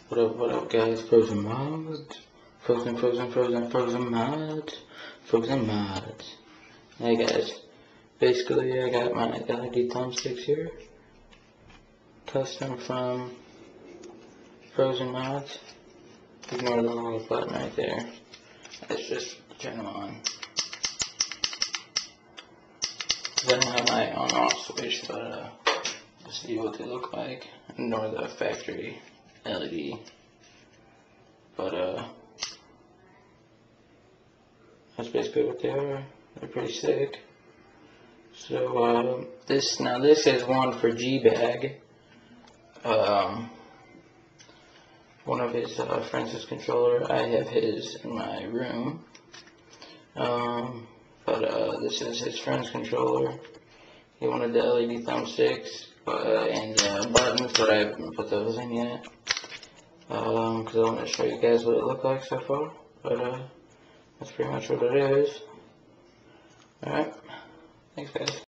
What up guys, frozen mods, frozen mods, frozen mods. Hey guys, basically I got my LED thumbsticks here, custom from frozen mods. Ignore the little button right there, let's just turn them on. I don't have my on off switch, but let's see what they look like. Ignore the factory LED, but that's basically what they are. They're pretty sick. So this is one for G-Bag, one of his friends' controller. I have his in my room, but this is his friend's controller. He wanted the LED thumbsticks and buttons, but I haven't put those in yet. Because I want to show you guys what it looked like so far, but that's pretty much what it is. Alright, thanks guys.